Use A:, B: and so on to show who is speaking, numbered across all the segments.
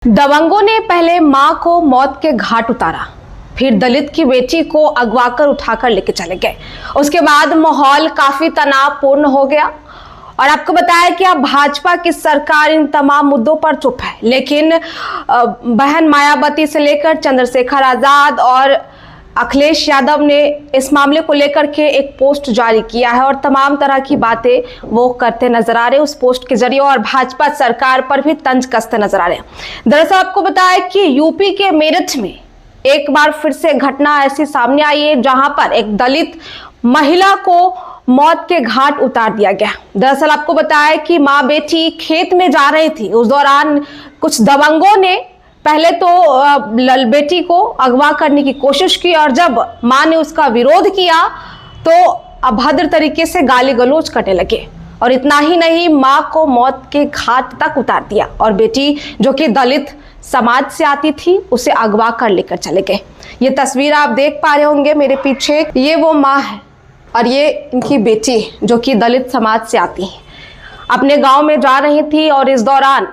A: दबंगों ने पहले मां को मौत के घाट उतारा, फिर दलित की बेटी को अगवाकर उठाकर लेके चले गए। उसके बाद माहौल काफी तनावपूर्ण हो गया और आपको बताया कि अब भाजपा की सरकार इन तमाम मुद्दों पर चुप है, लेकिन बहन मायावती से लेकर चंद्रशेखर आजाद और अखिलेश यादव ने इस मामले को लेकर के एक पोस्ट जारी किया है और तमाम तरह की बातें वो करते नजर आ रहे हैं उस पोस्ट के जरिए और भाजपा सरकार पर भी तंज कसते नजर आ रहे हैं। दरअसल आपको बताया कि यूपी के मेरठ में एक बार फिर से घटना ऐसी सामने आई है जहां पर एक दलित महिला को मौत के घाट उतार दिया गया। दरअसल आपको बताया कि माँ बेटी खेत में जा रही थी, उस दौरान कुछ दबंगों ने पहले तो बेटी को अगवा करने की कोशिश की और जब मां ने उसका विरोध किया तो अभद्र तरीके से गाली गलौज करने लगे और इतना ही नहीं, मां को मौत के घाट तक उतार दिया और बेटी जो कि दलित समाज से आती थी उसे अगवा कर लेकर चले गए। ये तस्वीर आप देख पा रहे होंगे मेरे पीछे, ये वो माँ है और ये इनकी बेटी जो कि दलित समाज से आती है, अपने गांव में जा रही थी और इस दौरान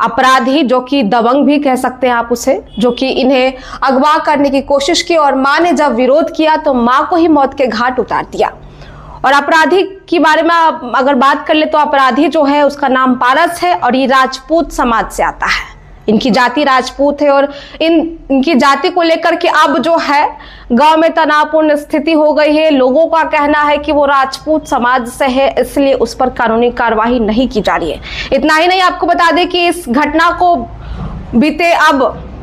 A: अपराधी जो कि दबंग भी कह सकते हैं आप उसे, जो कि इन्हें अगवा करने की कोशिश की और मां ने जब विरोध किया तो मां को ही मौत के घाट उतार दिया। और अपराधी के बारे में अगर बात कर ले तो अपराधी जो है उसका नाम पारस है और ये राजपूत समाज से आता है, इनकी जाति राजपूत है और इनकी जाति को लेकर के अब जो है गांव में तनावपूर्ण स्थिति हो गई है। लोगों का कहना है कि वो राजपूत समाज से है, इसलिए उस पर कानूनी कार्यवाही नहीं की जा रही है। इतना ही नहीं, आपको बता दें कि इस घटना को बीते अब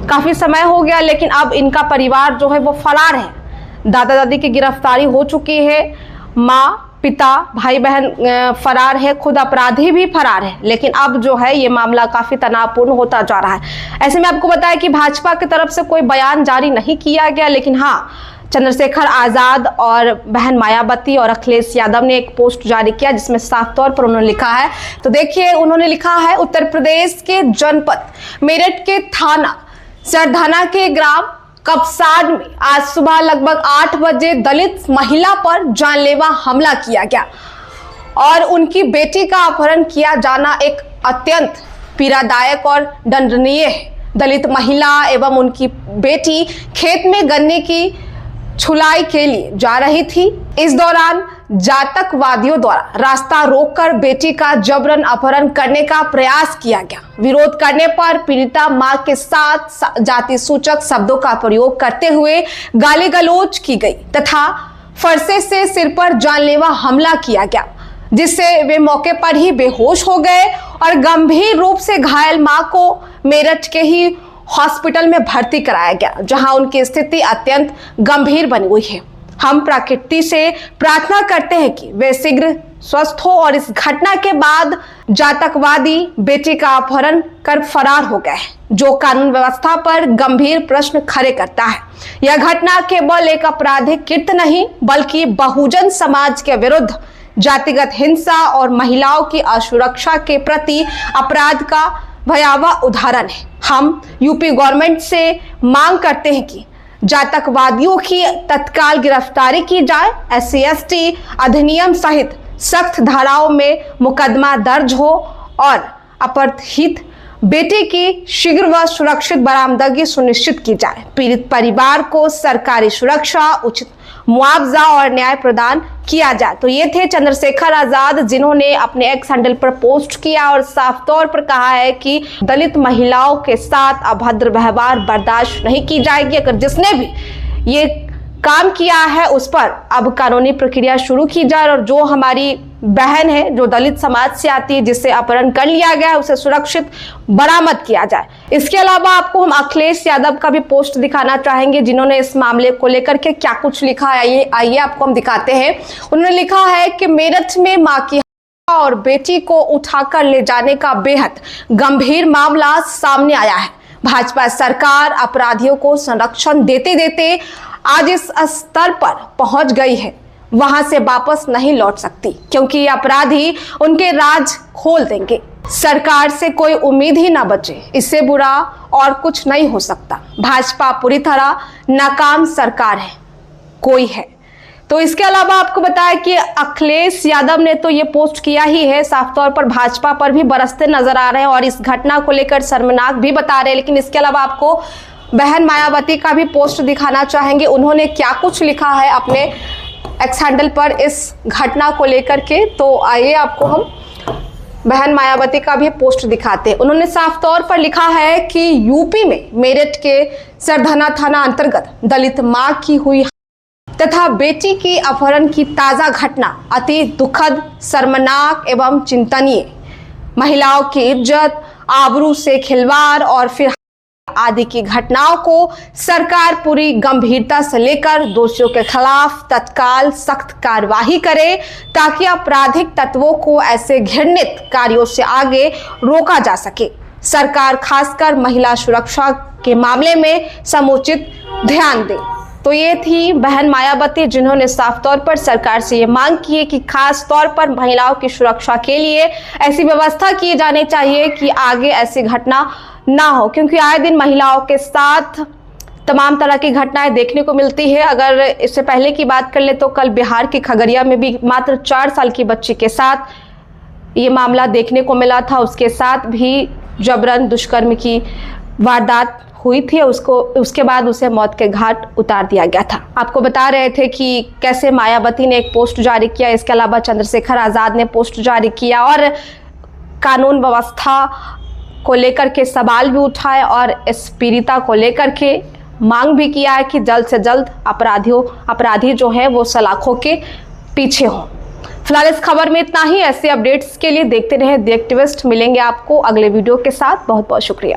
A: काफी समय हो गया, लेकिन अब इनका परिवार जो है वो फरार है। दादा दादी की गिरफ्तारी हो चुकी है, माँ पिता भाई बहन फरार है, खुद अपराधी भी फरार है, लेकिन अब जो है ये मामला काफी तनावपूर्ण होता जा रहा है। ऐसे में आपको बताया कि भाजपा की तरफ से कोई बयान जारी नहीं किया गया, लेकिन हाँ, चंद्रशेखर आजाद और बहन मायावती और अखिलेश यादव ने एक पोस्ट जारी किया जिसमें साफ तौर पर उन्होंने लिखा है, तो देखिए उन्होंने लिखा है, उत्तर प्रदेश के जनपद मेरठ के थाना सरधाना के ग्राम कपसाड में आज सुबह लगभग 8 बजे दलित महिला पर जानलेवा हमला किया गया और उनकी बेटी का अपहरण किया जाना एक अत्यंत पीड़ादायक और दंडनीय है। दलित महिला एवं उनकी बेटी खेत में गन्ने की छुलाई के लिए जा रही थी। इस दौरान जातकवादियों द्वारा रास्ता रोककर बेटी का जबरन अपहरण करने का प्रयास किया गया। विरोध करने पर पीड़िता मां के साथ जाति सूचक शब्दों का प्रयोग करते हुए गाली गलौज की गई तथा फरसे से सिर पर जानलेवा हमला किया गया, जिससे वे मौके पर ही बेहोश हो गए और गंभीर रूप से घायल मां को मेरठ के ही हॉस्पिटल में भर्ती कराया गया, जहां उनकी स्थिति अत्यंत गंभीर बनी हुई है। हम प्रकृति से प्रार्थना करते हैं कि वे शीघ्र स्वस्थ हो और इस घटना के बाद जातकवादी बेटी का अपहरण कर फरार हो गए, जो कानून व्यवस्था पर गंभीर प्रश्न खड़े करता है। यह घटना केवल एक आपराधिक कृत्य नहीं बल्कि बहुजन समाज के विरुद्ध जातिगत हिंसा और महिलाओं की असुरक्षा के प्रति अपराध का भयावह उदाहरण है। हम यूपी गवर्नमेंट से मांग करते हैं कि जातकवादियों की तत्काल गिरफ्तारी की जाए, SC/ST अधिनियम सहित सख्त धाराओं में मुकदमा दर्ज हो और अपहृत बेटे की शीघ्र व सुरक्षित बरामदगी सुनिश्चित की जाए। पीड़ित परिवार को सरकारी सुरक्षा, उचित मुआवजा और न्याय प्रदान किया जाए। तो ये थे चंद्रशेखर आजाद, जिन्होंने अपने एक्स हैंडल पर पोस्ट किया और साफ तौर पर कहा है कि दलित महिलाओं के साथ अभद्र व्यवहार बर्दाश्त नहीं की जाएगी। अगर जिसने भी ये काम किया है उस पर अब कानूनी प्रक्रिया शुरू की जाए और जो हमारी बहन है जो दलित समाज से आती है जिससे अपहरण कर लिया गया है उसे सुरक्षित बरामद किया जाए। इसके अलावा आपको हम अखिलेश यादव का भी पोस्ट दिखाना चाहेंगे, जिन्होंने इस मामले को लेकर के क्या कुछ लिखा है। आइए आपको हम दिखाते हैं। उन्होंने लिखा है कि मेरठ में मां की और बेटी को उठाकर ले जाने का बेहद गंभीर मामला सामने आया है। भाजपा सरकार अपराधियों को संरक्षण देते देते आज इस स्तर पर पहुंच गई है, वहां से वापस नहीं लौट सकती, क्योंकि अपराधी उनके राज खोल देंगे। सरकार से कोई उम्मीद ही ना बचे, इससे बुरा और कुछ नहीं हो सकता। भाजपा पूरी तरह नाकाम सरकार है, कोई है तो इसके अलावा आपको बताया कि अखिलेश यादव ने तो ये पोस्ट किया ही है, साफ तौर पर भाजपा पर भी बरसते नजर आ रहे हैं और इस घटना को लेकर शर्मनाक भी बता रहे हैं। लेकिन इसके अलावा आपको बहन मायावती का भी पोस्ट दिखाना चाहेंगे, उन्होंने क्या कुछ लिखा है अपने एक्स हैंडल पर इस घटना को लेकर के। तो आइए आपको हम बहन मायावती का भी पोस्ट दिखाते हैं। उन्होंने साफ तौर पर लिखा है कि यूपी में मेरठ के सरधना थाना अंतर्गत दलित मां की हुई तथा बेटी के अपहरण की ताजा घटना अति दुखद, शर्मनाक एवं चिंतनीय। महिलाओं की इज्जत, आबरू से खिलवाड़ और फिर आदि की घटनाओं को सरकार पूरी गंभीरता से लेकर दोषियों के खिलाफ तत्काल सख्त कार्यवाही करे ताकि आपराधिक तत्वों को ऐसे घृणित कार्यों से आगे रोका जा सके। सरकार खासकर महिला सुरक्षा के मामले में समुचित ध्यान दे। तो ये थी बहन मायावती, जिन्होंने साफ तौर पर सरकार से ये मांग की है कि खास तौर पर महिलाओं की सुरक्षा के लिए ऐसी व्यवस्था की जानी चाहिए कि आगे ऐसी घटना ना हो, क्योंकि आए दिन महिलाओं के साथ तमाम तरह की घटनाएं देखने को मिलती है। अगर इससे पहले की बात कर ले तो कल बिहार के खगड़िया में भी मात्र 4 साल की बच्ची के साथ ये मामला देखने को मिला था। उसके साथ भी जबरन दुष्कर्म की वारदात हुई थी, उसके बाद उसे मौत के घाट उतार दिया गया था। आपको बता रहे थे कि कैसे मायावती ने एक पोस्ट जारी किया, इसके अलावा चंद्रशेखर आजाद ने पोस्ट जारी किया और कानून व्यवस्था को लेकर के सवाल भी उठाए और इस पीड़िता को लेकर के मांग भी किया है कि जल्द से जल्द अपराधी जो है वो सलाखों के पीछे हों। फिलहाल इस खबर में इतना ही। ऐसे अपडेट्स के लिए देखते रहे द एक्टिविस्ट। मिलेंगे आपको अगले वीडियो के साथ। बहुत बहुत शुक्रिया।